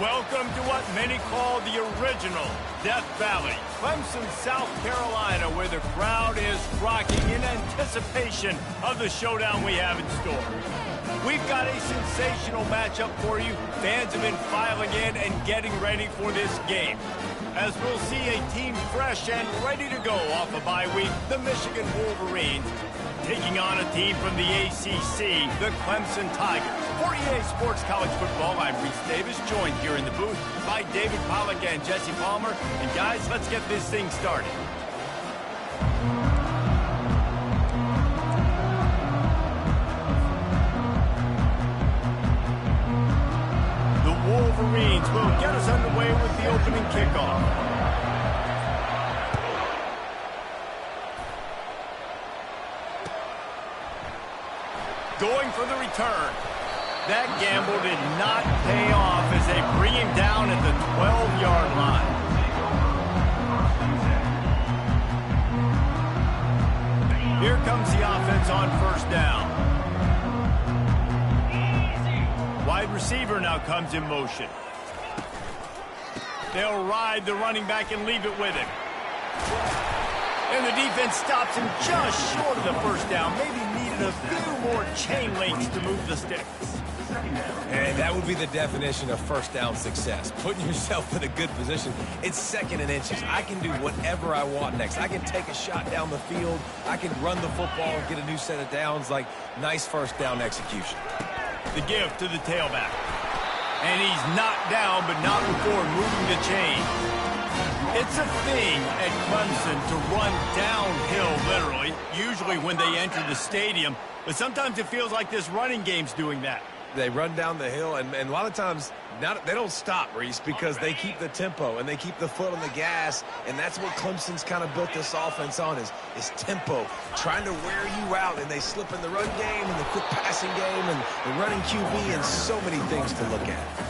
Welcome to what many call the original Death Valley, Clemson, South Carolina, where the crowd is rocking in anticipation of the showdown we have in store. We've got a sensational matchup for you. Fans have been filing in and getting ready for this game, as we'll see a team fresh and ready to go off a bye week, the Michigan Wolverines, taking on a team from the ACC, the Clemson Tigers. For EA Sports College Football, I'm Reese Davis, joined here in the booth by David Pollack and Jesse Palmer. And guys, let's get this thing started. The Wolverines will get us underway with the opening kickoff. Going for the return. That gamble did not pay off as they bring him down at the 12-yard line. Here comes the offense on first down. Wide receiver now comes in motion. They'll ride the running back and leave it with him. And the defense stops him just short of the first down. Maybe needed a few more chain links to move the sticks. And that would be the definition of first down success. Putting yourself in a good position. It's second and inches. I can do whatever I want next. I can take a shot down the field. I can run the football and get a new set of downs. Like, nice first down execution. The give to the tailback. And he's knocked down, but not before moving the chain. It's a thing at Clemson to run downhill, literally, usually when they enter the stadium. But sometimes it feels like this running game's doing that. They run down the hill, and a lot of times they don't stop, Reese, because they keep the tempo and they keep the foot on the gas, and that's what Clemson's kind of built this offense on is tempo, trying to wear you out, and they slip in the run game and the quick passing game and the running QB and so many things to look at.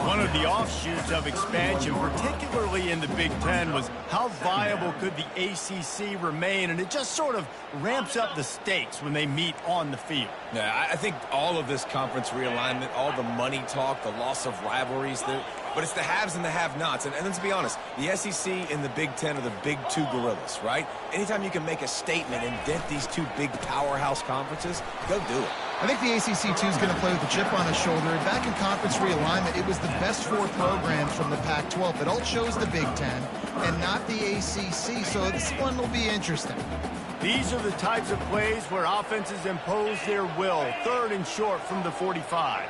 One of the offshoots of expansion, particularly in the Big Ten, was how viable could the ACC remain, and it just sort of ramps up the stakes when they meet on the field. Yeah, I think all of this conference realignment, all the money talk, the loss of rivalries, but it's the haves and the have-nots. And let's be honest, the SEC and the Big Ten are the big two gorillas, right? Anytime you can make a statement and dent these two big powerhouse conferences, go do it. I think the ACC, too, is going to play with a chip on his shoulder. And back in conference realignment, it was the best four programs from the Pac-12 that all chose the Big Ten and not the ACC. So this one will be interesting. These are the types of plays where offenses impose their will. Third and short from the 45.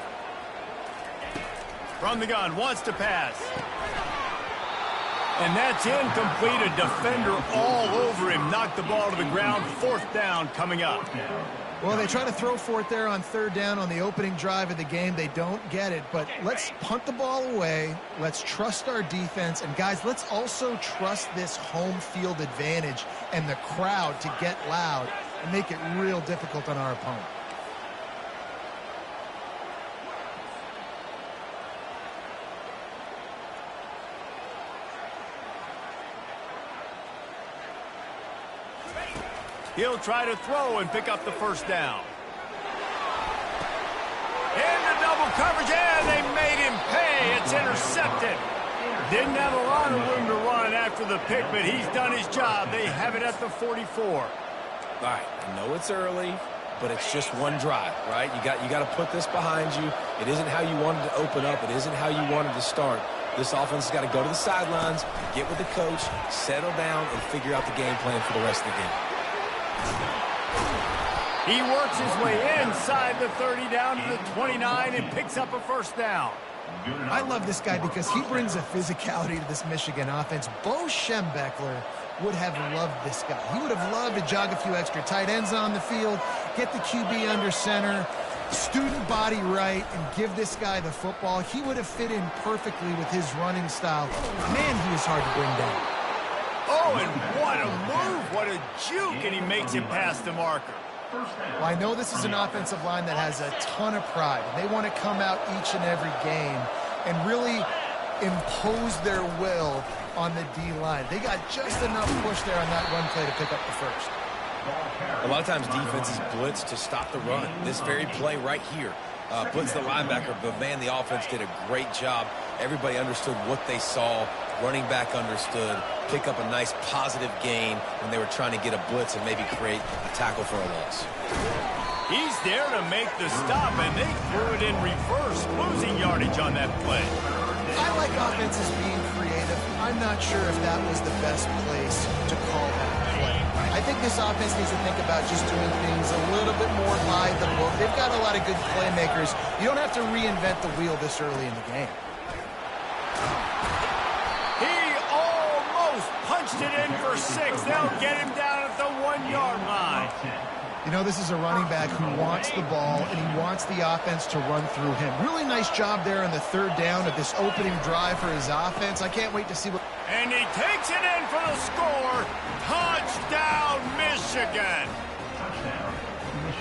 From the gun, wants to pass. And that's incomplete. A defender all over him. Knocked the ball to the ground. Fourth down coming up. Well, they try to throw for it there on third down on the opening drive of the game. They don't get it, but let's punt the ball away. Let's trust our defense. And, guys, let's also trust this home field advantage and the crowd to get loud and make it real difficult on our opponent. He'll try to throw and pick up the first down. Into double coverage, and they made him pay. It's intercepted. Didn't have a lot of room to run after the pick, but he's done his job. They have it at the 44. All right, I know it's early, but it's just one drive, right? You got to put this behind you. It isn't how you wanted to open up. It isn't how you wanted to start. This offense has got to go to the sidelines, get with the coach, settle down, and figure out the game plan for the rest of the game. He works his way inside the 30 down to the 29 and picks up a first down. I love this guy because he brings a physicality to this Michigan offense. Bo Schembechler would have loved this guy. He would have loved to jog a few extra tight ends on the field, get the QB under center, student body right, and give this guy the football. He would have fit in perfectly with his running style. Man, he was hard to bring down. Oh, and what a move, what a juke, and he makes it past the marker. Well, I know this is an offensive line that has a ton of pride. And they want to come out each and every game and really impose their will on the D-line. They got just enough push there on that run play to pick up the first. A lot of times defenses blitz to stop the run. This very play right here blitz the linebacker, but man, the offense did a great job. Everybody understood what they saw. Running back understood. Pick up a nice positive gain when they were trying to get a blitz and maybe create a tackle for a loss. He's there to make the stop, and they threw it in reverse, losing yardage on that play. I like offenses being creative. I'm not sure if that was the best place to call that play. I think this offense needs to think about just doing things a little bit more by the book. They've got a lot of good playmakers. You don't have to reinvent the wheel this early in the game. He almost punched it in for 6. They'll get him down at the 1-yard line. You know, this is a running back who wants the ball, and he wants the offense to run through him. Really nice job there on the third down of this opening drive for his offense. I can't wait to see what... And he takes it in for the score. Touchdown, Michigan.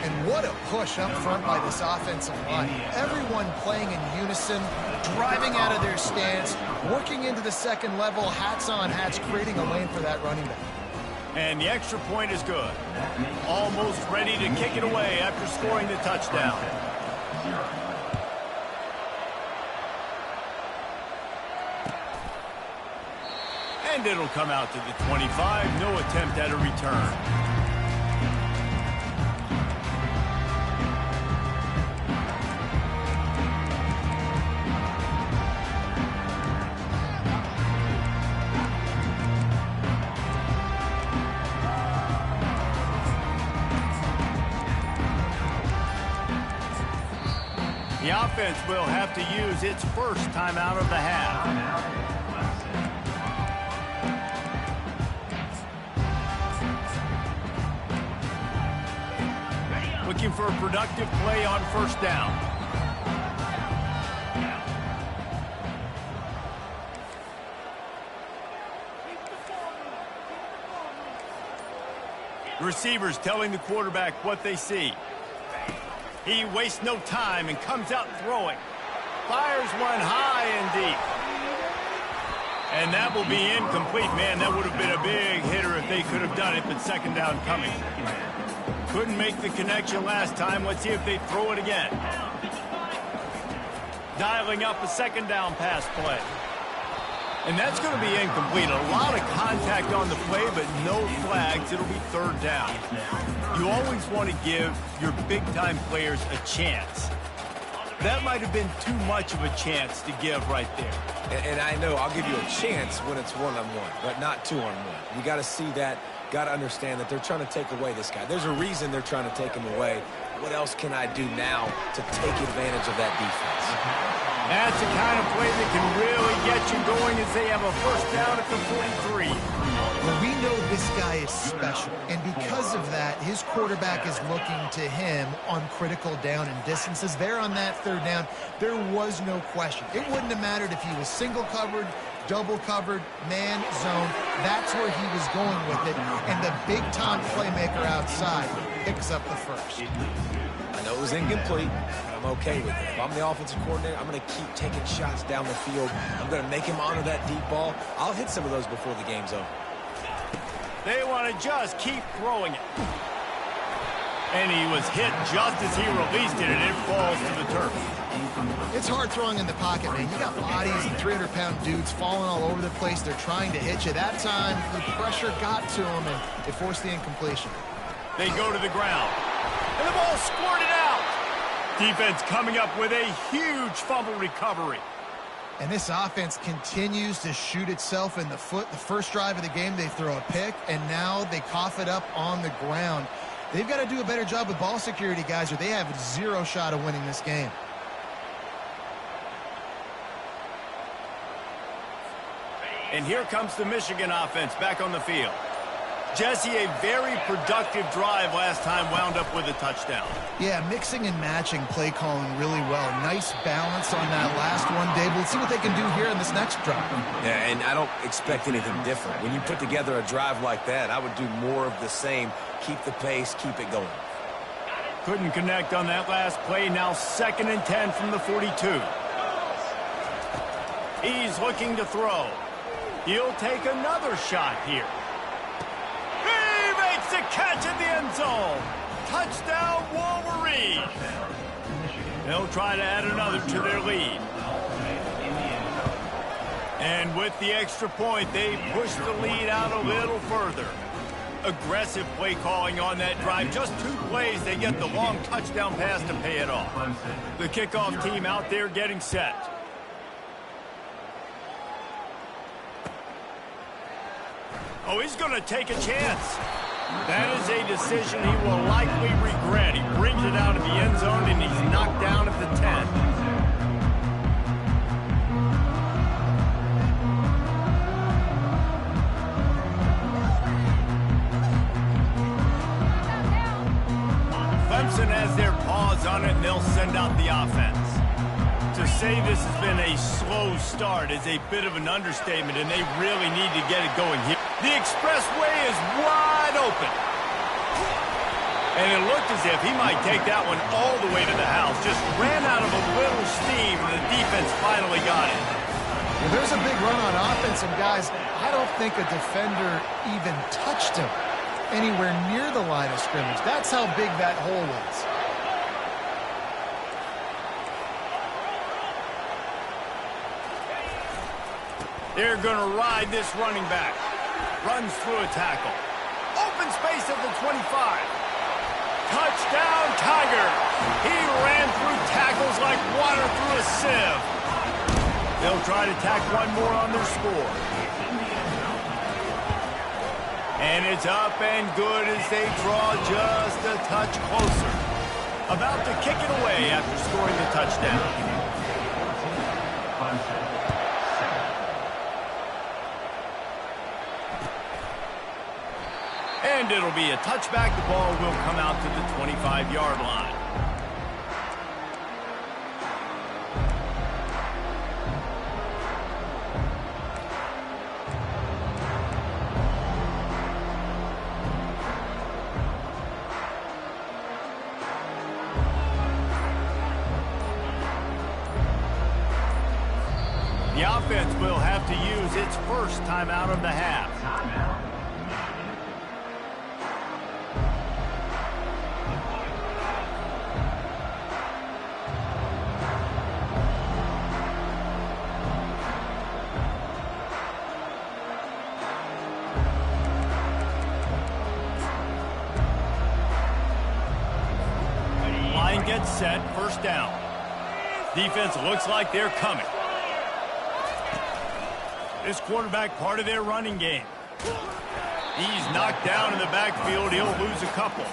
And what a push up front by this offensive line. Everyone playing in unison, driving out of their stance, working into the second level, hats on hats, creating a lane for that running back. And the extra point is good. Almost ready to kick it away after scoring the touchdown. And it'll come out to the 25. No attempt at a return. The offense will have to use its first timeout of the half. Looking for a productive play on first down. The receivers telling the quarterback what they see. He wastes no time and comes out throwing. Fires one high and deep. And that will be incomplete. Man, that would have been a big hitter if they could have done it, but second down coming. Couldn't make the connection last time. Let's see if they throw it again. Dialing up a second down pass play. And that's going to be incomplete. A lot of contact on the play, but no flags. It'll be third down. You always want to give your big-time players a chance. That might have been too much of a chance to give right there. And I know I'll give you a chance when it's one-on-one, but not two-on-one. You got to see that, got to understand that they're trying to take away this guy. There's a reason they're trying to take him away. What else can I do now to take advantage of that defense? That's the kind of play that can really get you going as they have a first down at the 43. Well, we know this guy is special, and because of that, his quarterback is looking to him on critical down and distances. There on that third down, there was no question. It wouldn't have mattered if he was single covered, double covered, man, zone. That's where he was going with it, and the big-time playmaker outside picks up the first. I know it was incomplete, but I'm okay with it. If I'm the offensive coordinator, I'm going to keep taking shots down the field. I'm going to make him honor that deep ball. I'll hit some of those before the game's over. They want to just keep throwing it. And he was hit just as he released it, and it falls to the turf. It's hard throwing in the pocket, man. You got bodies and 300-pound dudes falling all over the place. They're trying to hit you. That time, the pressure got to him, and it forced the incompletion. They go to the ground. And the ball squirted out. Defense coming up with a huge fumble recovery. And this offense continues to shoot itself in the foot. The first drive of the game, they throw a pick, and now they cough it up on the ground. They've got to do a better job with ball security, guys, or they have zero shot of winning this game. And here comes the Michigan offense back on the field. Jesse, a very productive drive last time, wound up with a touchdown. Yeah, mixing and matching play calling really well. Nice balance on that last one, Dave. We'll see what they can do here in this next drive. Yeah, and I don't expect anything different. When you put together a drive like that, I would do more of the same. Keep the pace, keep it going. couldn't connect on that last play. Now 2nd and 10 from the 42. He's looking to throw. He'll take another shot here. He makes the catch in the end zone. Touchdown, Wolverine. They'll try to add another to their lead. And with the extra point, they push the lead out a little further. Aggressive play calling on that drive. Just 2 plays, they get the long touchdown pass to pay it off. The kickoff team out there getting set. Oh, he's going to take a chance. That is a decision he will likely regret. He brings it out of the end zone, and he's knocked down at the 10. Clemson has their paws on it, and they'll send out the offense. To say this has been a slow start is a bit of an understatement, and they really need to get it going here. The expressway is wide open. And it looked as if he might take that one all the way to the house. Just ran out of a little steam, and the defense finally got it. Well, there's a big run on offense, and guys, I don't think a defender even touched him anywhere near the line of scrimmage. That's how big that hole was. They're going to ride this running back. Runs through a tackle. Open space at the 25. Touchdown, Tiger. He ran through tackles like water through a sieve. They'll try to tack one more on their score. And it's up and good as they draw just a touch closer. About to kick it away after scoring the touchdown. And it'll be a touchback. The ball will come out to the 25-yard line. The offense will have to use its first timeout of the half. Gets set, first down. Defense looks like they're coming. This quarterback part of their running game. He's knocked down in the backfield. He'll lose a couple.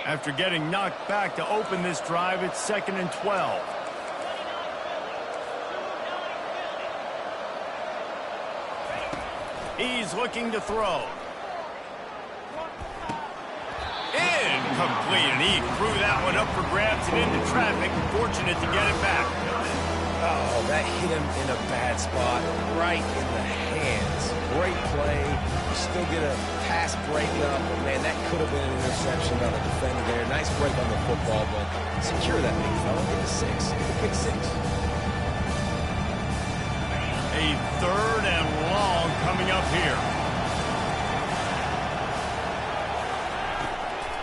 After getting knocked back to open this drive, it's 2nd and 12. He's looking to throw. Incomplete, and he threw that one up for grabs and into traffic. Fortunate to get it back. Oh, that hit him in a bad spot, right in the hands. Great play. You still get a pass breakup, but man, that could have been an interception by the defender there. Nice break on the football, but secure that big fella. Get a 6. Get a pick 6. A 3rd and long coming up here.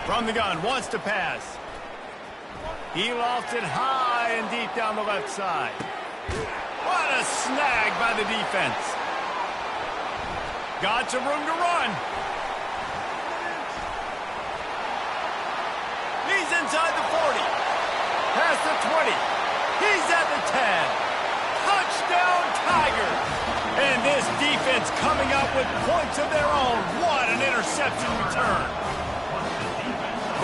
From the gun, wants to pass. He lofts it high and deep down the left side. What a snag by the defense. Got some room to run. He's inside the 40. Past the 20. He's at the 10. Touchdown, Tigers. And this defense coming up with points of their own. What an interception return.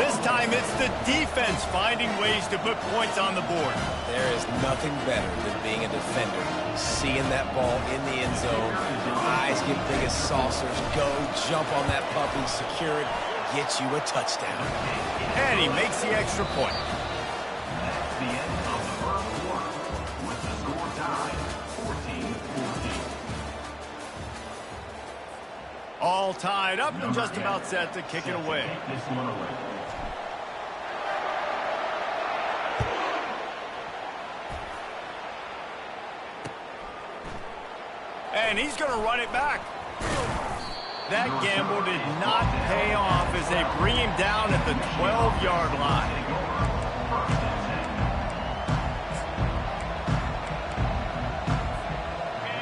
This time it's the defense finding ways to put points on the board. There is nothing better than being a defender. Seeing that ball in the end zone, eyes get big as saucers, go, jump on that puppy, secure it, get you a touchdown. And he makes the extra point. That's the end of the first quarter with the score tied 14-14. All tied up and just about set to kick it away. This one away. And he's going to run it back. That gamble did not pay off as they bring him down at the 12-yard line.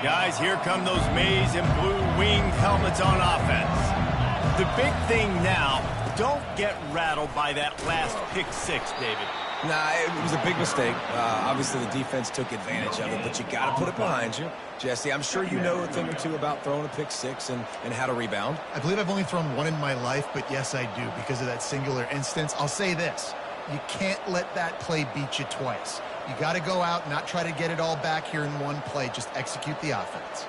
Guys, here come those maize and blue winged helmets on offense. The big thing now, don't get rattled by that last pick six, David. Nah, it was a big mistake. Obviously, the defense took advantage of it, but you got to put it behind you. Jesse, I'm sure you know a thing or two about throwing a pick six and how to rebound. I believe I've only thrown one in my life, but yes, I do because of that singular instance. I'll say this. You can't let that play beat you twice. You got to go out and not try to get it all back here in one play. Just execute the offense.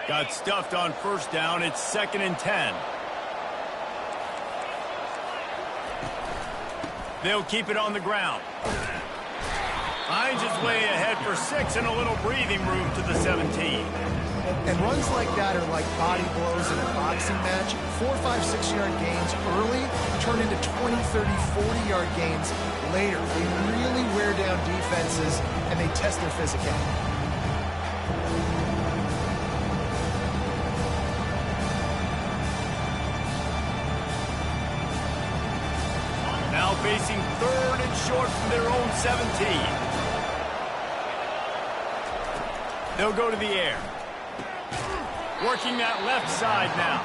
Got stuffed on first down. It's 2nd and 10. They'll keep it on the ground. Finds his way ahead for 6 and a little breathing room to the 17. And runs like that are like body blows in a boxing match. 4, 5, 6-yard gains early turn into 20, 30, 40-yard gains later. They really wear down defenses, and they test their physicality. Now facing 3rd and short from their own 17. They'll go to the air. Working that left side now.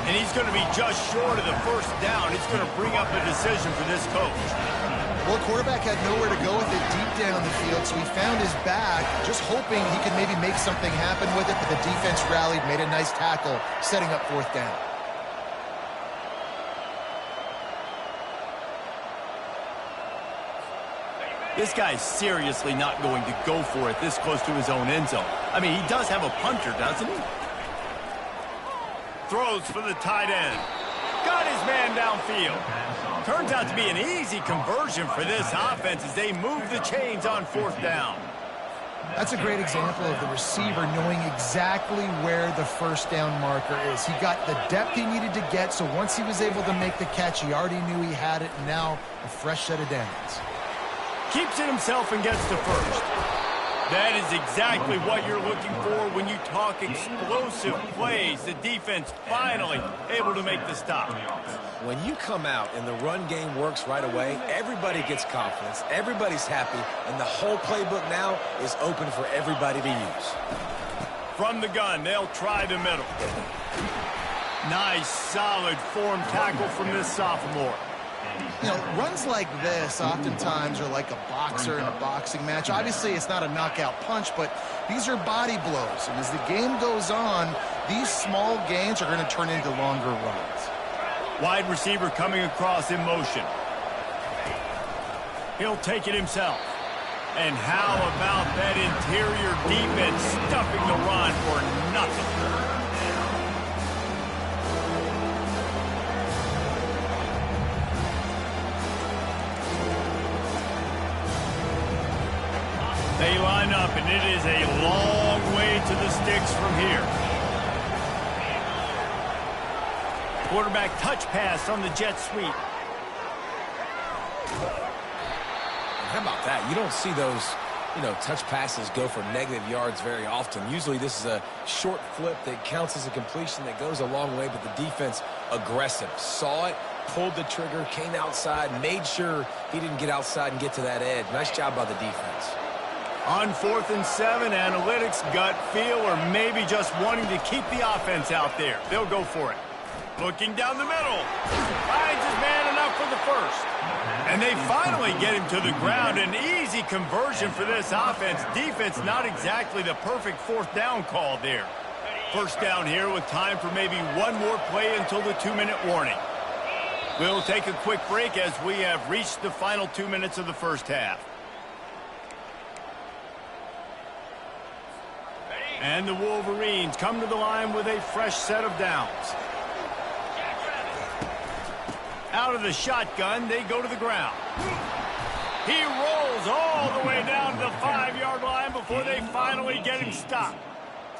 And he's going to be just short of the first down. It's going to bring up a decision for this coach. Well, quarterback had nowhere to go with it deep down the field, so he found his back, just hoping he could maybe make something happen with it, but the defense rallied, made a nice tackle, setting up 4th down. This guy's seriously not going to go for it this close to his own end zone. I mean, he does have a punter, doesn't he? Throws for the tight end. Got his man downfield. Turns out to be an easy conversion for this offense as they move the chains on 4th down. That's a great example of the receiver knowing exactly where the first down marker is. He got the depth he needed to get, so once he was able to make the catch, he already knew he had it, and now a fresh set of downs. Keeps it himself and gets to first. That is exactly what you're looking for when you talk explosive plays. The defense finally able to make the stop. When you come out and the run game works right away, everybody gets confidence, everybody's happy, and the whole playbook now is open for everybody to use. From the gun, they'll try the middle. Nice, solid form tackle from this sophomore. You know, runs like this oftentimes are like a boxer in a boxing match. Obviously, it's not a knockout punch, but these are body blows. And as the game goes on, these small gains are going to turn into longer runs. Wide receiver coming across in motion. He'll take it himself. And how about that interior defense stuffing the run for nothing? They line up, and it is a long way to the sticks from here. Quarterback touch pass on the jet sweep. How about that? You don't see those, touch passes go for negative yards very often. Usually this is a short flip that counts as a completion that goes a long way, but the defense aggressive. Saw it, pulled the trigger, came outside, made sure he didn't get outside and get to that edge. Nice job by the defense. On 4th and 7, analytics, gut feel, or maybe just wanting to keep the offense out there. They'll go for it. Looking down the middle. Finds his man enough for the first. And they finally get him to the ground. An easy conversion for this offense. Defense not exactly the perfect 4th down call there. First down here with time for maybe one more play until the 2-minute warning. We'll take a quick break as we have reached the final 2 minutes of the first half. And the Wolverines come to the line with a fresh set of downs. Out of the shotgun, they go to the ground. He rolls all the way down to the 5-yard line before they finally get him stopped.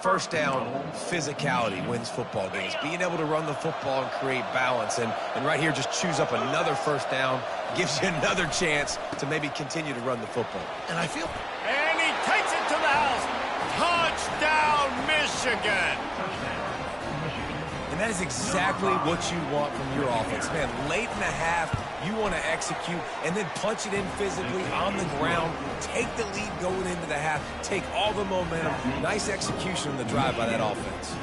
First down, physicality wins football games. Being able to run the football and create balance. And right here, just choose up another first down. Gives you another chance to maybe continue to run the football. And I feel... And he takes it to the house. Touchdown, Michigan. And that is exactly what you want from your offense. Man, late in the half, you want to execute and then punch it in physically on the ground. Take the lead going into the half. Take all the momentum. Nice execution on the drive by that offense.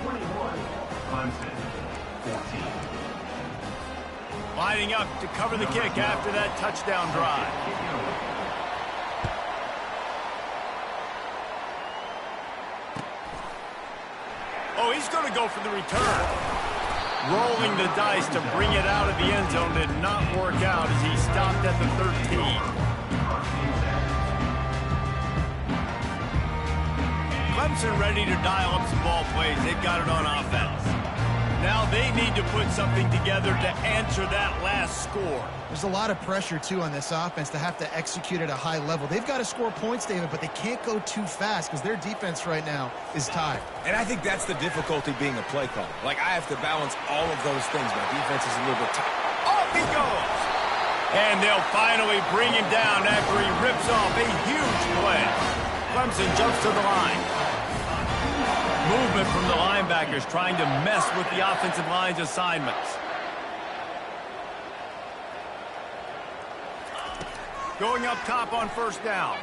Lining up to cover the kick after that touchdown drive. Oh, he's going to go for the return. Rolling the dice to bring it out of the end zone did not work out as he stopped at the 13. Clemson ready to dial up some ball plays. They've got it on offense. Now they need to put something together to answer that last score. There's a lot of pressure, too, on this offense to have to execute at a high level. They've got to score points, David, but they can't go too fast because their defense right now is tired. And I think that's the difficulty being a play caller. Like, I have to balance all of those things. My defense is a little bit tired. Off he goes! And they'll finally bring him down after he rips off a huge play. Clemson jumps to the line. Movement from the linebackers trying to mess with the offensive line's assignments. Going up top on first down.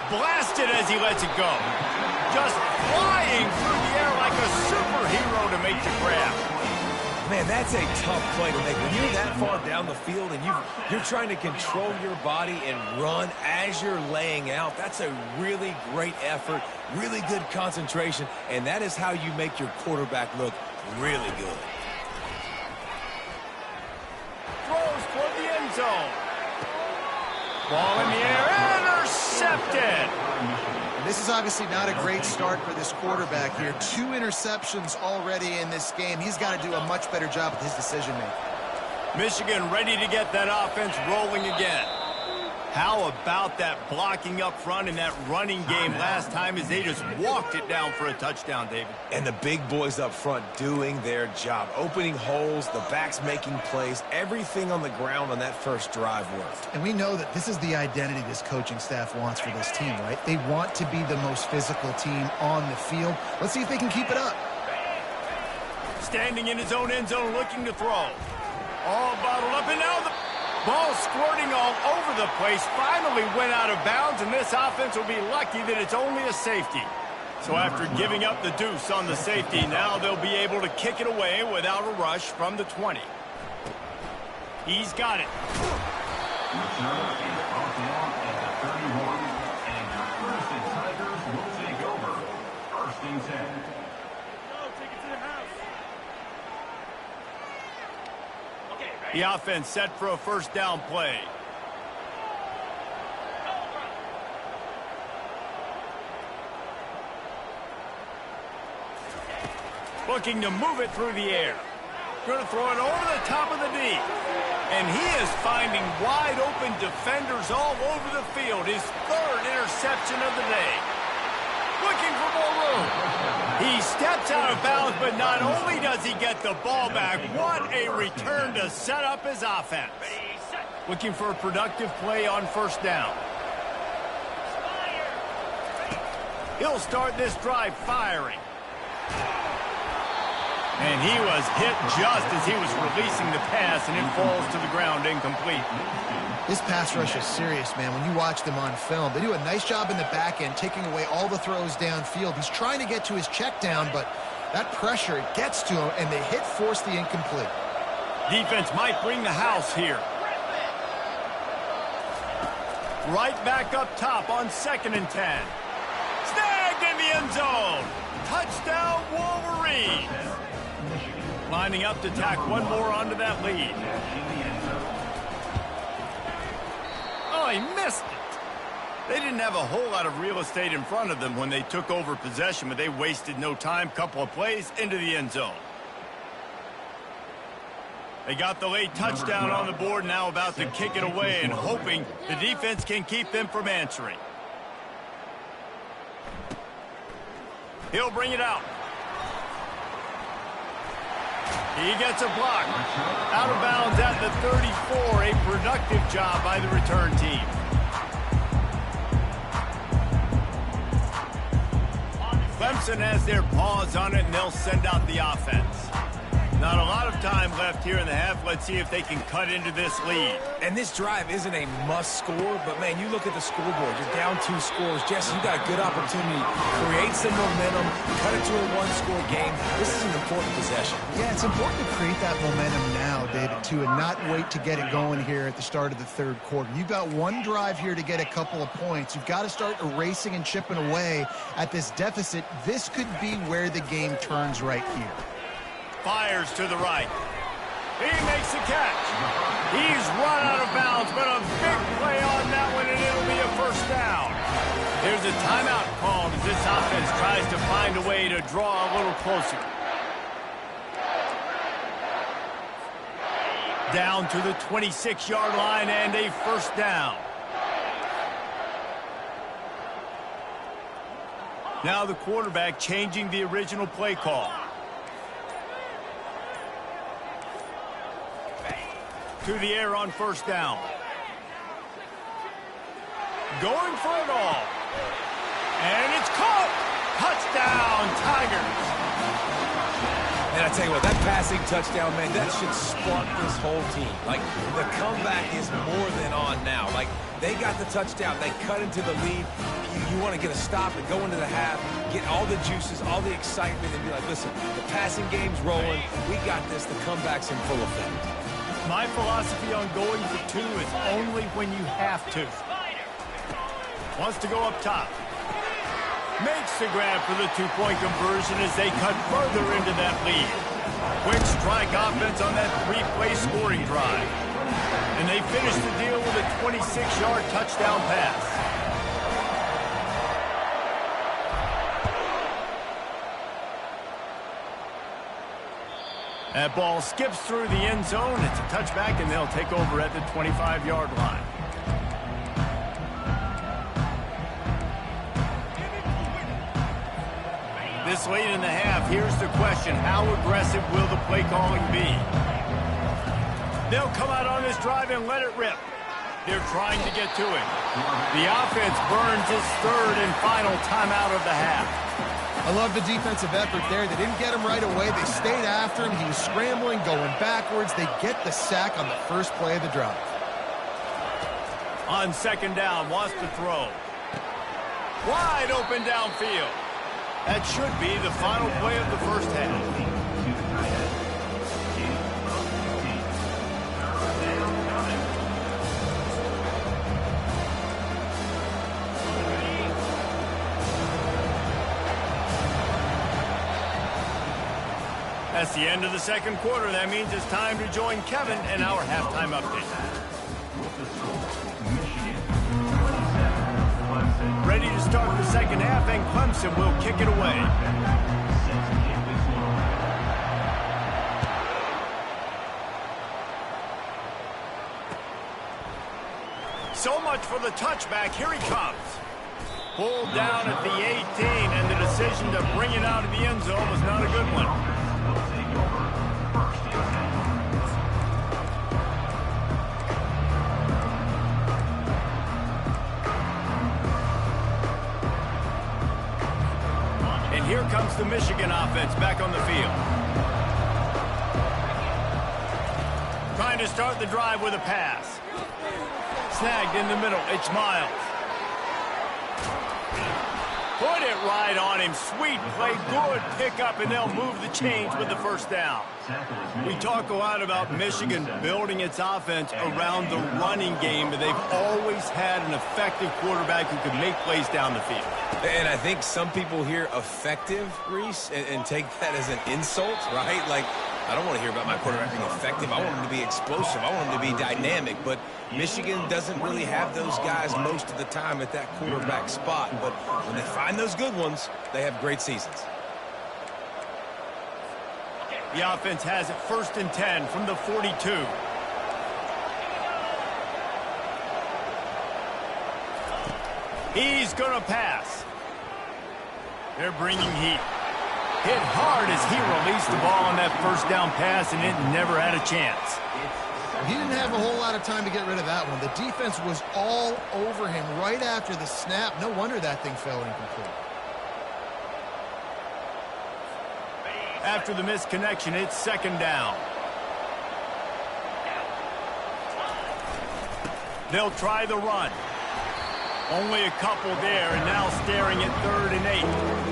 Blasted as he lets it go. Just flying through the air like a superhero to make the grab. Man, that's a tough play to make. When you're that far down the field and you're trying to control your body and run as you're laying out, that's a really great effort, really good concentration, and that is how you make your quarterback look really good. Throws toward the end zone. Ball in the air, intercepted. This is obviously not a great start for this quarterback here. 2 interceptions already in this game. He's got to do a much better job with his decision-making. Michigan ready to get that offense rolling again. How about that blocking up front in that running game last time as they just walked it down for a touchdown, David? And the big boys up front doing their job. Opening holes, the backs making plays, everything on the ground on that first drive worked. And we know that this is the identity this coaching staff wants for this team, right? They want to be the most physical team on the field. Let's see if they can keep it up. Standing in his own end zone looking to throw. All bottled up, and now the ball squirting all over the place, finally went out of bounds, and this offense will be lucky that it's only a safety. So after giving up the deuce on the safety, now they'll be able to kick it away without a rush from the 20. He's got it. Return is brought down at the 31, and your Crimson Tigers will take over. 1st and 10. The offense set for a first down play. Looking to move it through the air. Going to throw it over the top of the D. And he is finding wide open defenders all over the field. His 3rd interception of the day. Looking for more room. He steps out of bounds, but not only does he get the ball back, what a return to set up his offense. Looking for a productive play on first down. He'll start this drive firing. And he was hit just as he was releasing the pass, and it falls to the ground incomplete. This pass rush is serious, man. When you watch them on film, they do a nice job in the back end, taking away all the throws downfield. He's trying to get to his check down, but that pressure gets to him, and they force the incomplete. Defense might bring the house here. Right back up top on 2nd and 10. Snagged in the end zone. Touchdown, Wolverines. Lining up to tack one more onto that lead. Oh, he missed it. They didn't have a whole lot of real estate in front of them when they took over possession, but they wasted no time. Couple of plays into the end zone. They got the late touchdown on the board, now about to kick it away and hoping the defense can keep them from answering. He'll bring it out. He gets a block. Out of bounds at the 34. A productive job by the return team. Clemson has their paws on it, and they'll send out the offense. Not a lot of time left here in the half. Let's see if they can cut into this lead. And this drive isn't a must score, but, man, you look at the scoreboard. You're down 2 scores. Jesse, you got a good opportunity. Create some momentum. Cut it to a 1-score game. This is an important possession. Yeah, it's important to create that momentum now, David, too, and not wait to get it going here at the start of the third quarter. You've got one drive here to get a couple of points. You've got to start erasing and chipping away at this deficit. This could be where the game turns right here. Fires to the right. He makes the catch. He's run out of bounds, but a big play on that one, and it'll be a first down. There's a timeout called as this offense tries to find a way to draw a little closer. Down to the 26-yard line and a first down. Now the quarterback changing the original play call. To the air on first down. Going for it all. And it's caught. Touchdown, Tigers. And I tell you what, that passing touchdown, man, that should spark this whole team. Like, the comeback is more than on now. Like, they got the touchdown. They cut into the lead. You want to get a stop and go into the half, get all the juices, all the excitement, and be like, listen, the passing game's rolling. We got this. The comeback's in full effect. My philosophy on going for 2 is only when you have to. Wants to go up top. Makes the grab for the 2-point conversion as they cut further into that lead. Quick strike offense on that 3-play scoring drive. And they finish the deal with a 26-yard touchdown pass. That ball skips through the end zone. It's a touchback, and they'll take over at the 25-yard line. This late in the half, here's the question. How aggressive will the play calling be? They'll come out on this drive and let it rip. They're trying to get to it. The offense burns its third and final timeout of the half. I love the defensive effort there. They didn't get him right away. They stayed after him. He was scrambling, going backwards. They get the sack on the first play of the drive. On second down, wants to throw. Wide open downfield. That should be the final play of the first half. That's the end of the second quarter. That means it's time to join Kevin in our halftime update. Ready to start the second half, and Clemson will kick it away. So much for the touchback. Here he comes. Pulled down at the 18, and the decision to bring it out of the end zone was not a good one. Here comes the Michigan offense back on the field. Trying to start the drive with a pass. Snagged in the middle. It's Miles. Put it right on him. Sweet play. Good pickup, and they'll move the chains with the first down. We talk a lot about Michigan building its offense around the running game, but they've always had an effective quarterback who can make plays down the field. And I think some people hear effective, Reese, and take that as an insult, right? Like, I don't want to hear about my quarterback being effective. I want him to be explosive. I want him to be dynamic. But Michigan doesn't really have those guys most of the time at that quarterback spot. But when they find those good ones, they have great seasons. The offense has it 1st and 10 from the 42. He's going to pass. They're bringing heat. Hit hard as he released the ball on that 1st down pass, and it never had a chance. He didn't have a whole lot of time to get rid of that one. The defense was all over him right after the snap. No wonder that thing fell incomplete. After the missed connection, it's 2nd down. They'll try the run. Only a couple there, and now staring at 3rd and 8.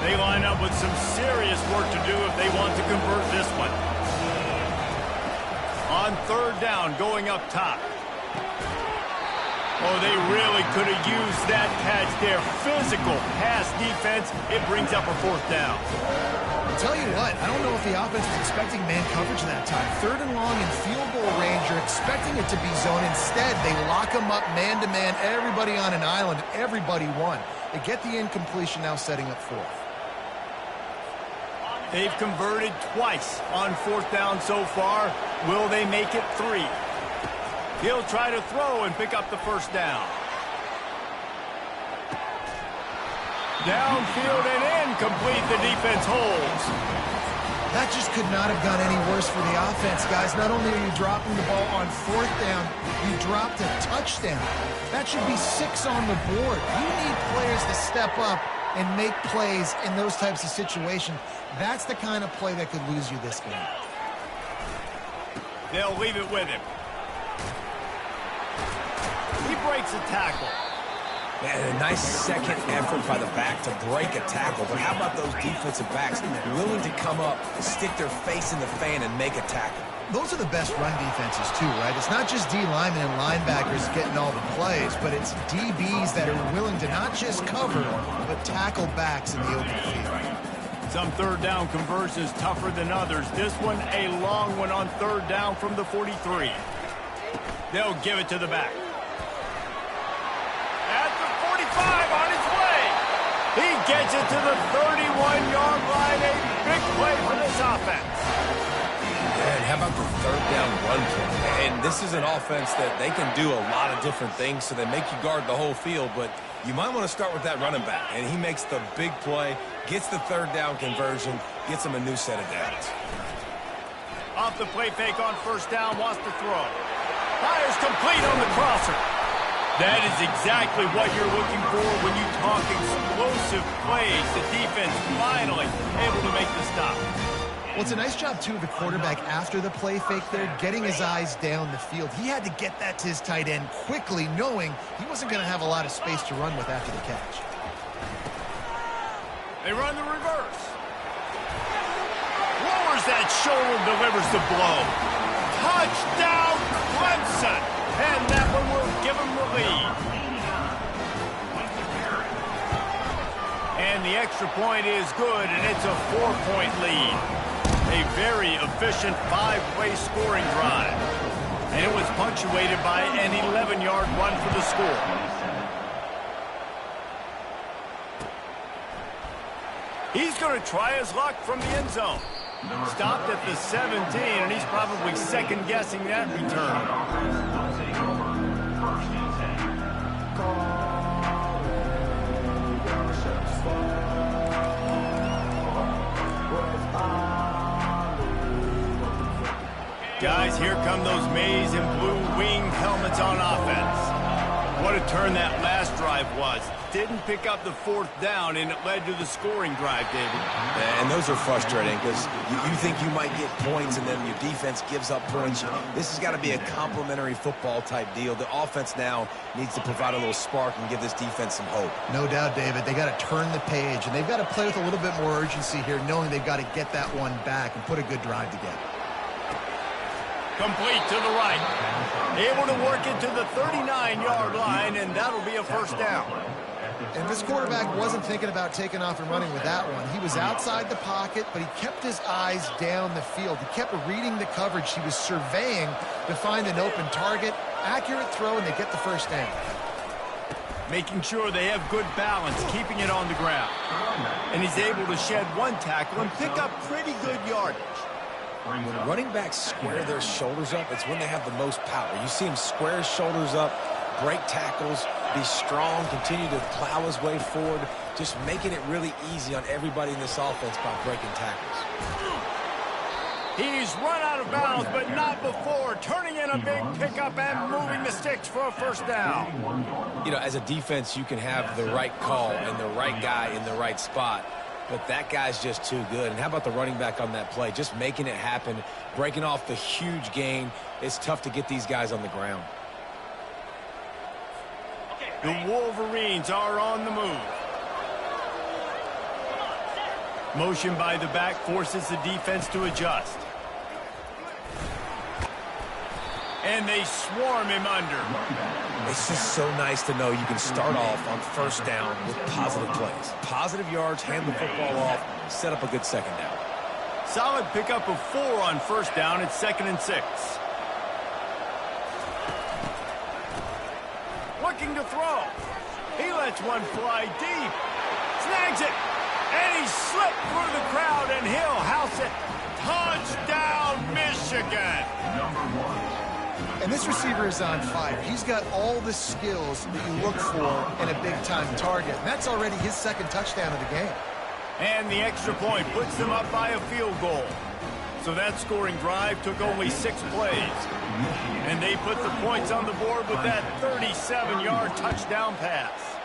They line up with some serious work to do if they want to convert this one. On 3rd down, going up top. Oh, they really could have used that catch there. Physical pass defense. It brings up a 4th down. I'll tell you what, I don't know if the offense was expecting man coverage that time. 3rd and long in field goal range. You're expecting it to be zone. Instead, they lock them up man-to-man. Everybody on an island. Everybody won. They get the incompletion, now setting up 4th. They've converted twice on 4th down so far. Will they make it 3? He'll try to throw and pick up the 1st down. Downfield and incomplete. The defense holds. That just could not have gone any worse for the offense, guys. Not only are you dropping the ball on 4th down, you dropped a touchdown. That should be 6 on the board. You need players to step up and make plays in those types of situations. That's the kind of play that could lose you this game. They'll leave it with him. He breaks a tackle. Man, a nice second effort by the back to break a tackle. But how about those defensive backs willing to come up, stick their face in the fan, and make a tackle? Those are the best run defenses too, right? It's not just D linemen and linebackers getting all the plays, but it's DBs that are willing to not just cover, but tackle backs in the open field. Some 3rd down conversions tougher than others. This one a long one on 3rd down from the 43. They'll give it to the back. At the 45 on its way. He gets it to the 31-yard line. A big play for this offense. And how about the 3rd down run play? And this is an offense that they can do a lot of different things, so they make you guard the whole field, but you might want to start with that running back. And he makes the big play, gets the 3rd down conversion, gets him a new set of downs. Off the play fake on 1st down, wants to throw. Fires complete on the crosser. That is exactly what you're looking for when you talk explosive plays. The defense finally able to make the stop. Well, it's a nice job, too, of the quarterback after the play fake there, getting his eyes down the field. He had to get that to his tight end quickly, knowing he wasn't going to have a lot of space to run with after the catch. They run the reverse. Lowers that shoulder, delivers the blow. Touchdown, Clemson. And that one will give him the lead. And the extra point is good, and it's a 4-point lead. A very efficient 5-play scoring drive. And it was punctuated by an 11-yard run for the score. He's going to try his luck from the end zone. Stopped at the 17, and he's probably second-guessing that return. Guys, here come those maize and blue winged helmets on offense. What a turn that last drive was. Didn't pick up the 4th down, and it led to the scoring drive, David. And those are frustrating because you think you might get points, and then your defense gives up points. This has got to be a complementary football type deal. The offense now needs to provide a little spark and give this defense some hope. No doubt, David. They got to turn the page, and they've got to play with a little bit more urgency here, knowing they've got to get that one back and put a good drive together. Complete to the right. Able to work it to the 39-yard line, and that'll be a 1st down. And this quarterback wasn't thinking about taking off and running with that one. He was outside the pocket, but he kept his eyes down the field. He kept reading the coverage. He was surveying to find an open target. Accurate throw, and they get the first down. Making sure they have good balance, keeping it on the ground. And he's able to shed one tackle and pick up pretty good yardage. When running backs square their shoulders up, it's when they have the most power. You see him square his shoulders up, break tackles, be strong, continue to plow his way forward, just making it really easy on everybody in this offense by breaking tackles. He's run out of bounds, but not before. Turning in a big pickup and moving the sticks for a first down. You know, as a defense, you can have the right call and the right guy in the right spot, but that guy's just too good. And how about the running back on that play? Just making it happen, breaking off the huge gain. It's tough to get these guys on the ground. The Wolverines are on the move. Motion by the back forces the defense to adjust. And they swarm him under. It's just so nice to know you can start off on first down with positive plays. Positive yards, hand the football off, set up a good second down. Solid pickup of 4 on first down. It's 2nd and 6. Looking to throw. He lets one fly deep. Snags it. And he slipped through the crowd, and he'll house it. Touchdown, Michigan. And this receiver is on fire. He's got all the skills that you look for in a big-time target. And that's already his 2nd touchdown of the game. And the extra point puts them up by a field goal. So that scoring drive took only 6 plays. And they put the points on the board with that 37-yard touchdown pass.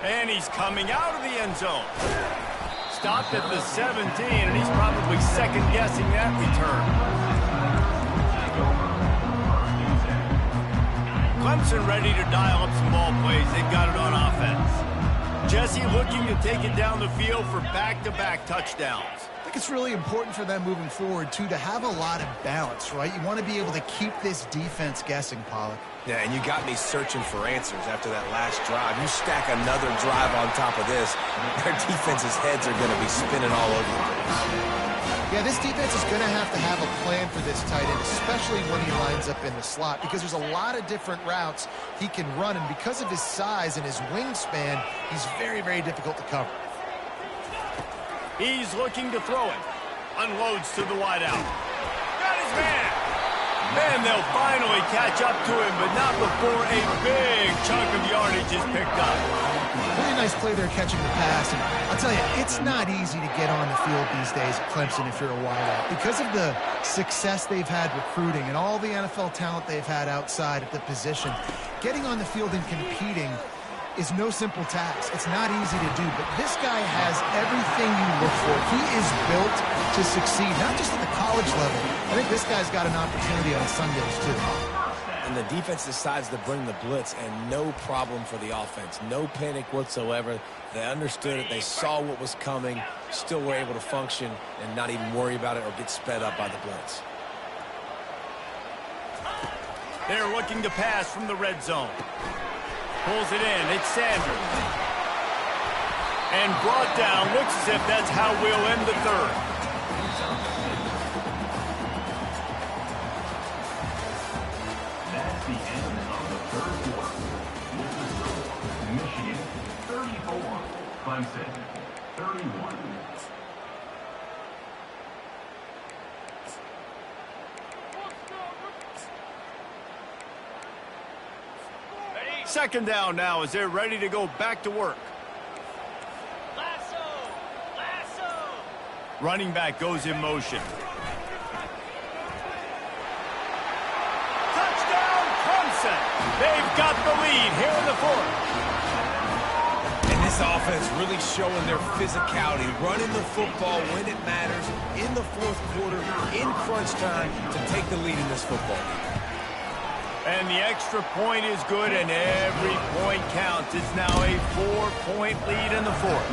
And he's coming out of the end zone. Stopped at the 17, and he's probably second-guessing that return. Clemson ready to dial up some ball plays. They've got it on offense. Jesse looking to take it down the field for back-to-back touchdowns. I think it's really important for them moving forward, too, to have a lot of balance, right? You want to be able to keep this defense guessing, Pollack. Yeah, and you got me searching for answers after that last drive. You stack another drive on top of this, their defense's heads are going to be spinning all over the place. Yeah, this defense is going to have a plan for this tight end, especially when he lines up in the slot, because there's a lot of different routes he can run, and because of his size and his wingspan, he's very, very difficult to cover. He's looking to throw it. Unloads to the wideout. Got his man. And they'll finally catch up to him, but not before a big chunk of yardage is picked up. Really nice play there catching the pass. And I'll tell you, it's not easy to get on the field these days at Clemson if you're a wideout. Because of the success they've had recruiting and all the NFL talent they've had outside of the position, getting on the field and competing is no simple task. It's not easy to do, but this guy has everything you look for. He is built to succeed, not just at the college level. I think this guy's got an opportunity on Sundays, too. And the defense decides to bring the blitz, and no problem for the offense. No panic whatsoever. They understood it. They saw what was coming, still were able to function and not even worry about it or get sped up by the blitz. They're looking to pass from the red zone. Pulls it in. It's Sanders. And brought down. Looks as if that's how we'll end the third. That's the end of the third quarter. With the score, Michigan 34, Clemson 31. Second down now as they're ready to go back to work. Running back goes in motion. Touchdown, Clemson! They've got the lead here in the fourth. And this offense really showing their physicality, running the football when it matters, in the fourth quarter, in crunch time, to take the lead in this football game. And the extra point is good, and every point counts. It's now a 4-point lead in the fourth.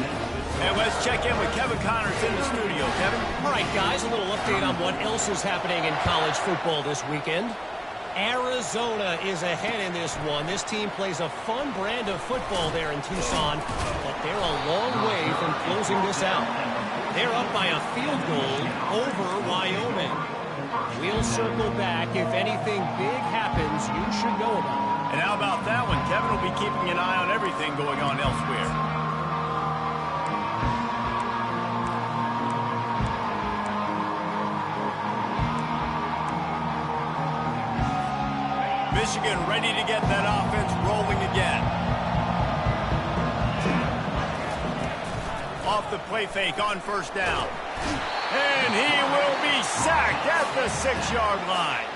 And let's check in with Kevin Connors in the studio. Kevin? All right, guys, a little update on what else is happening in college football this weekend. Arizona is ahead in this one. This team plays a fun brand of football there in Tucson, but they're a long way from closing this out. They're up by a field goal over Wyoming. We'll circle back. If anything big happens, you should know about it. And how about that one? Kevin will be keeping an eye on everything going on elsewhere. Michigan ready to get that offense rolling again. Off the play fake on first down. And he will be sacked at the 6-yard line.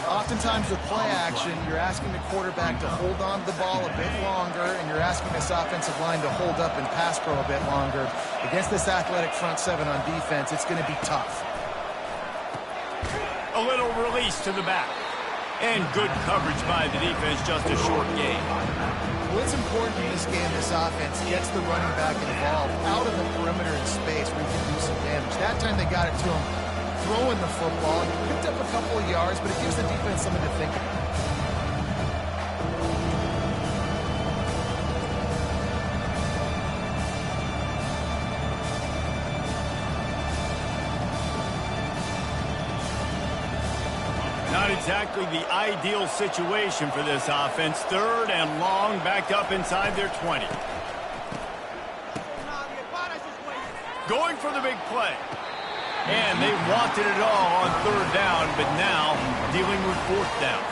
Oftentimes with play action, you're asking the quarterback to hold on to the ball a bit longer, and you're asking this offensive line to hold up and pass pro a bit longer. Against this athletic front seven on defense, it's going to be tough. A little release to the back. And good coverage by the defense, just a short gain. What's important in this game, this offense gets the running back involved out of the perimeter in space where he can do some damage. That time they got it to him throwing the football, and he picked up a couple of yards, but it gives the defense something to think about. Not exactly the ideal situation for this offense. 3rd and long, back up inside their 20. Going for the big play. And they wanted it all on 3rd down, but now dealing with 4th down.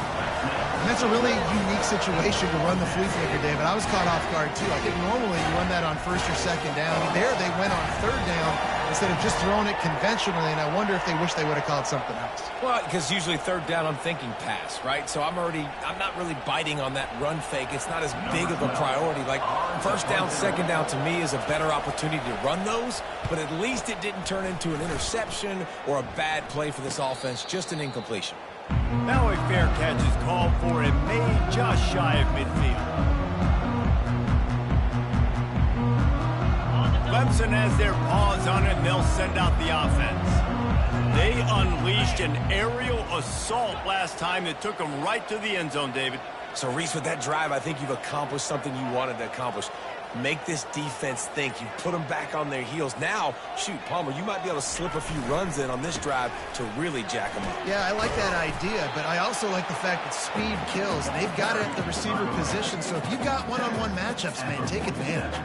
And that's a really unique situation to run the flea flicker, David. I was caught off guard, too. I think normally you run that on 1st or 2nd down. There they went on 3rd down instead of just throwing it conventionally, and I wonder if they wish they would have called something else. Well, because usually 3rd down, I'm thinking pass, right? So I'm not really biting on that run fake. It's not as big of a priority. Like 1st down, 2nd down to me is a better opportunity to run those, but at least it didn't turn into an interception or a bad play for this offense, just an incompletion. Now a fair catch is called for and made just shy of midfield. Clemson has their paws on it, and they'll send out the offense. They unleashed an aerial assault last time that took them right to the end zone, David. So, Reese, with that drive, I think you've accomplished something you wanted to accomplish. Make this defense think. You put them back on their heels. Now, shoot, Palmer, you might be able to slip a few runs in on this drive to really jack them up. Yeah, I like that idea, but I also like the fact that speed kills. They've got it at the receiver position, so if you've got one-on-one matchups, man, take advantage.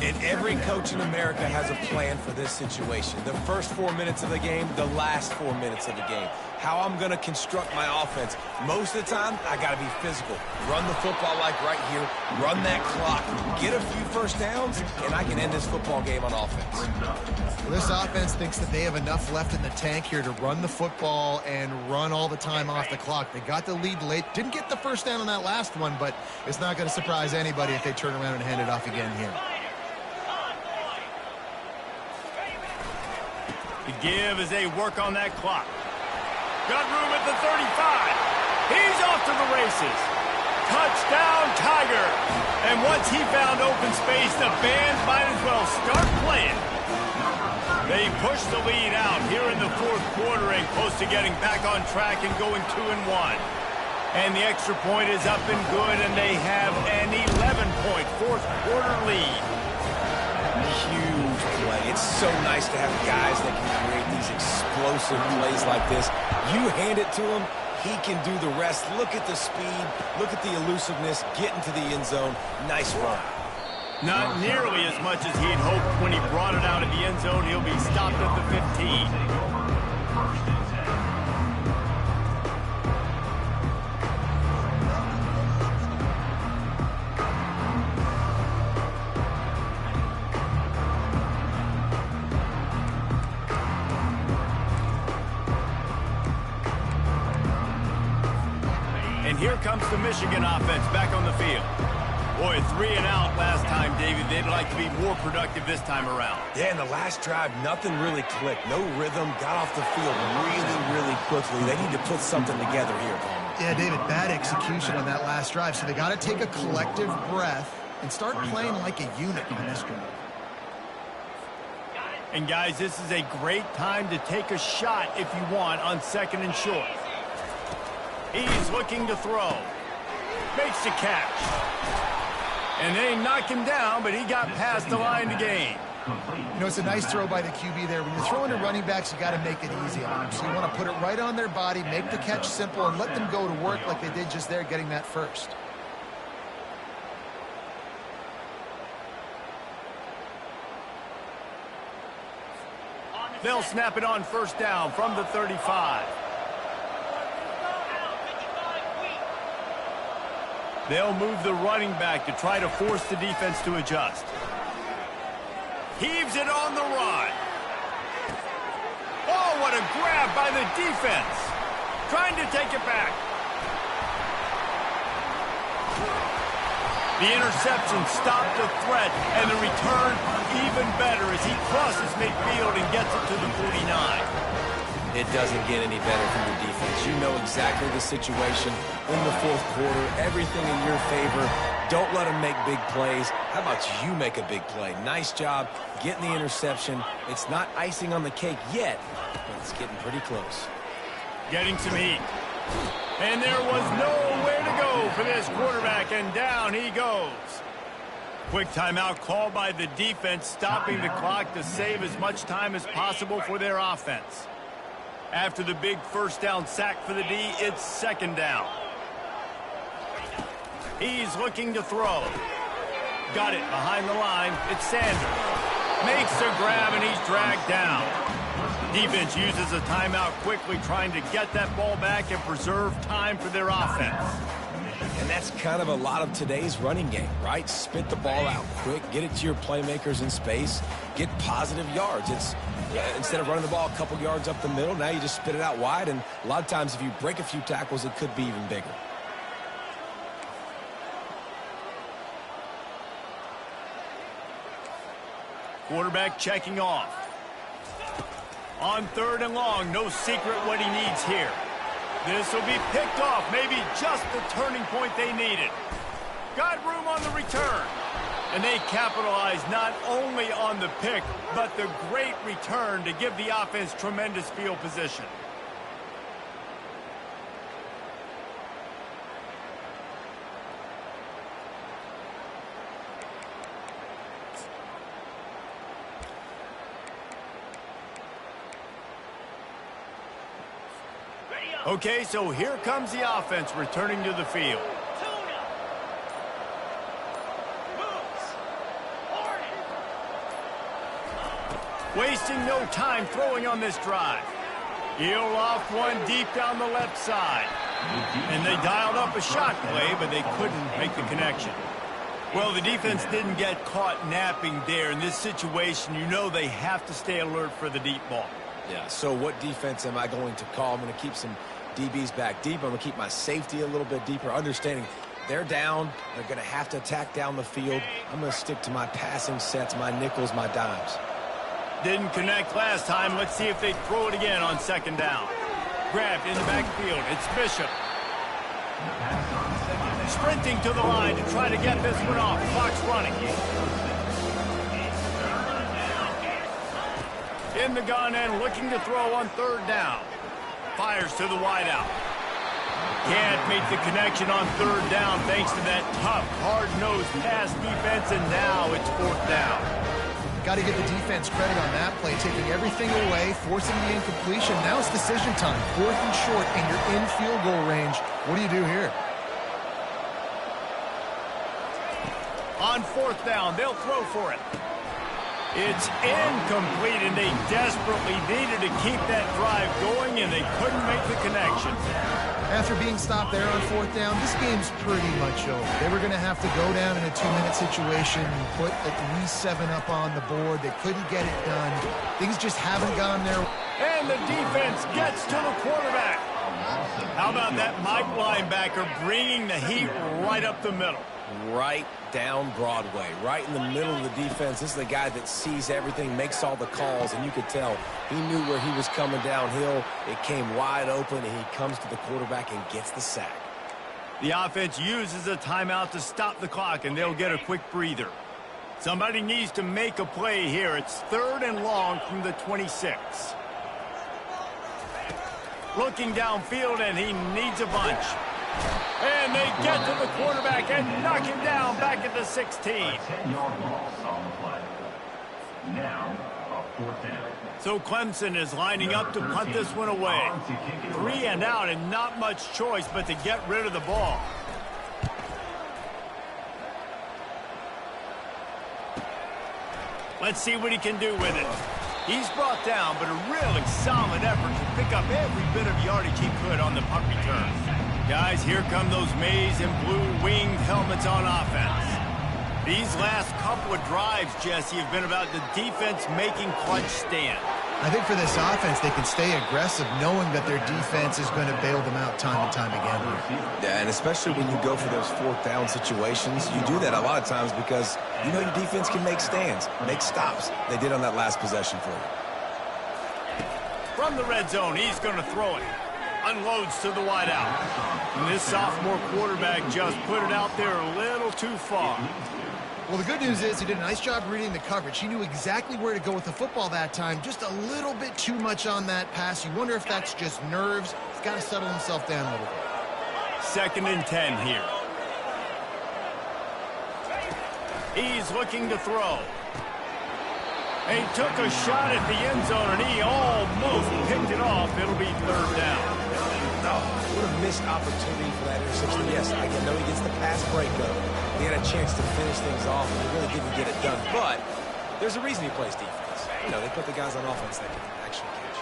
And every coach in America has a plan for this situation. The first 4 minutes of the game, the last 4 minutes of the game. How I'm going to construct my offense. Most of the time, I got to be physical. Run the football like right here. Run that clock. Get a few 1st downs, and I can end this football game on offense. Well, this offense thinks that they have enough left in the tank here to run the football and run all the time off the clock. They got the lead late. Didn't get the 1st down on that last one, but it's not going to surprise anybody if they turn around and hand it off again here. The give as they work on that clock. Got room at the 35. He's off to the races. Touchdown, Tiger. And once he found open space, the band might as well start playing. They push the lead out here in the 4th quarter and close to getting back on track and going 2-1. And the extra point is up and good, and they have an 11-point 4th quarter lead. Huge play. It's so nice to have guys that can create these explosive plays like this. You hand it to him, he can do the rest. Look at the speed. Look at the elusiveness. Get into the end zone. Nice run. Not nearly as much as he'd hoped when he brought it out of the end zone. He'll be stopped at the 15. Here comes the Michigan offense back on the field. Boy, 3 and out last time, David. They'd like to be more productive this time around. Yeah, in the last drive, nothing really clicked. No rhythm. Got off the field really quickly. They need to put something together here, Palmer. Yeah, David, bad execution on that last drive. So they got to take a collective breath and start playing like a unit on this drive. And, guys, this is a great time to take a shot if you want on 2nd and short. He's looking to throw. Makes the catch. And they knock him down, but he got past the line to gain. You know, it's a nice throw by the QB there. When you're throwing to running backs, you got to make it easy on them. So you want to put it right on their body, make the catch simple, and let them go to work like they did just there, getting that first. They'll snap it on first down from the 35. They'll move the running back to try to force the defense to adjust. Heaves it on the run. Oh, what a grab by the defense. Trying to take it back. The interception stopped the threat, and the return even better as he crosses midfield and gets it to the 49. It doesn't get any better from your defense. You know exactly the situation in the fourth quarter. Everything in your favor. Don't let them make big plays. How about you make a big play? Nice job getting the interception. It's not icing on the cake yet, but it's getting pretty close. Getting some heat. And there was nowhere to go for this quarterback, and down he goes. Quick timeout called by the defense, stopping the clock to save as much time as possible for their offense. After the big first down sack for the D, it's second down. He's looking to throw. Got it behind the line. It's Sanders. Makes a grab, and he's dragged down. Defense uses a timeout quickly, trying to get that ball back and preserve time for their offense. And that's kind of a lot of today's running game, right? Spit the ball out quick, get it to your playmakers in space, get positive yards. It's instead of running the ball a couple yards up the middle, now you just spit it out wide, and a lot of times if you break a few tackles, it could be even bigger. Quarterback checking off. On third and long, no secret what he needs here. This will be picked off, maybe just the turning point they needed. Got room on the return. And they capitalized not only on the pick, but the great return to give the offense tremendous field position. Okay, so here comes the offense returning to the field. Wasting no time throwing on this drive. He'll off one deep down the left side. And they dialed up a shot play, but they couldn't make the connection. Well, the defense didn't get caught napping there. In this situation, you know they have to stay alert for the deep ball. Yeah, so what defense am I going to call? I'm going to keep some DBs back deep. I'm going to keep my safety a little bit deeper, understanding they're down. They're going to have to attack down the field. I'm going to stick to my passing sets, my nickels, my dimes. Didn't connect last time. Let's see if they throw it again on second down. Grabbed in the backfield. It's Bishop. Sprinting to the line to try to get this one off. Clock's running. In the gun and looking to throw on third down. Fires to the wideout. Can't make the connection on third down thanks to that tough, hard-nosed pass defense, and now it's fourth down. Got to give the defense credit on that play, taking everything away, forcing the incompletion. Now it's decision time. Fourth and short, and you're in field goal range. What do you do here? On fourth down, they'll throw for it. It's incomplete, and they desperately needed to keep that drive going, and they couldn't make the connection. After being stopped there on fourth down, this game's pretty much over. They were going to have to go down in a 2-minute situation, put at least 7 up on the board. They couldn't get it done. Things just haven't gone their way. And the defense gets to the quarterback. How about that Mike linebacker bringing the heat right up the middle? Right down Broadway, right in the middle of the defense. This is the guy that sees everything, makes all the calls, and you could tell he knew where he was coming downhill. It came wide open, and he comes to the quarterback and gets the sack. The offense uses a timeout to stop the clock, and they'll get a quick breather. Somebody needs to make a play here. It's third and long from the 26. Looking downfield, and he needs a bunch. And they get to the quarterback and knock him down back at the 16. 10-yard loss on the play. Now, a 4th down. So Clemson is lining up to punt this one away. 3 and out, and not much choice but to get rid of the ball. Let's see what he can do with it. He's brought down, but a really solid effort to pick up every bit of yardage he could on the punt return. Guys, here come those maize and blue winged helmets on offense. These last couple of drives, Jesse, have been about the defense making clutch stand. I think for this offense, they can stay aggressive knowing that their defense is going to bail them out time and time again. Yeah, and especially when you go for those 4th down situations, you do that a lot of times because you know your defense can make stands, make stops. They did on that last possession for you. From the red zone, he's going to throw it. Unloads to the wideout. And this sophomore quarterback just put it out there a little too far. Well, the good news is he did a nice job reading the coverage. He knew exactly where to go with the football that time. Just a little bit too much on that pass. You wonder if that's just nerves. He's got to settle himself down a little bit. 2nd and 10 here. He's looking to throw. And he took a shot at the end zone, and he almost picked it off. It'll be 3rd down. Oh, what a missed opportunity for that interception. Yes, I know he gets the pass breakup. He had a chance to finish things off, and he really didn't get it done. But there's a reason he plays defense. You know, they put the guys on offense that can actually catch.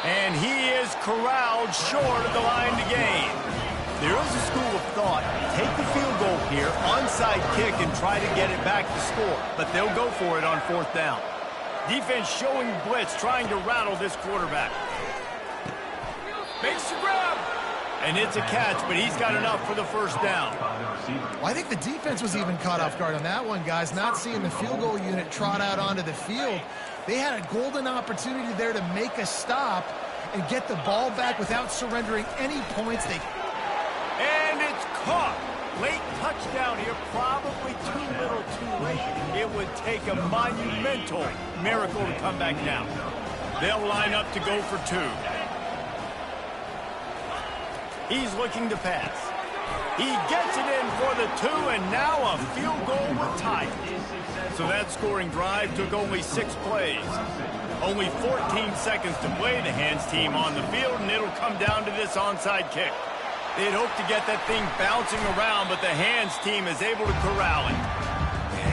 And he is corralled short of the line to gain. There is a school of thought. Take the field goal here, onside kick, and try to get it back to score. But they'll go for it on 4th down. Defense showing blitz, trying to rattle this quarterback. Makes the grab. And it's a catch, but he's got enough for the 1st down. Well, I think the defense was even caught off guard on that one, guys. Not seeing the field goal unit trot out onto the field. They had a golden opportunity there to make a stop and get the ball back without surrendering any points. And it's caught. Late touchdown here, probably too little too late. It would take a monumental miracle to come back down. They'll line up to go for 2. He's looking to pass. He gets it in for the 2, and now a field goal would tie it. So that scoring drive took only 6 plays. Only 14 seconds to play. The hands team on the field, and it'll come down to this onside kick. They'd hope to get that thing bouncing around, but the hands team is able to corral it.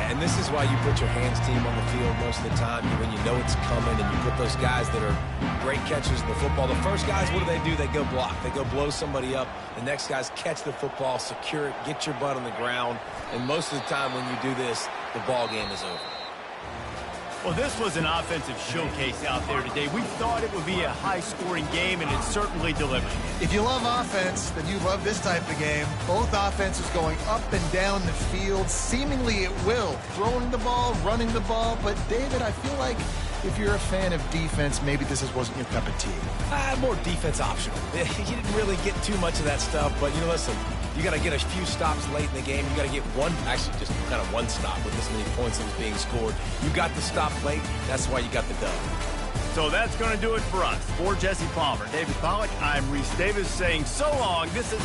And this is why you put your hands team on the field most of the time, when you know it's coming, and you put those guys that are great catchers in the football. The first guys, what do? They go block. They go blow somebody up. The next guys catch the football, secure it, get your butt on the ground. And most of the time when you do this, the ball game is over. Well, this was an offensive showcase out there today. We thought it would be a high-scoring game, and it certainly delivered. If you love offense, then you love this type of game. Both offenses going up and down the field, seemingly at will. Throwing the ball, running the ball. But, David, I feel like if you're a fan of defense, maybe this wasn't your cup of tea. More defense optional. You didn't really get too much of that stuff, but, listen, you got to get a few stops late in the game. You got to get just kind of one stop with this many points that was being scored. You got the stop late. That's why you got the dub. So that's going to do it for us. For Jesse Palmer, David Pollack, I'm Reese Davis saying so long. This is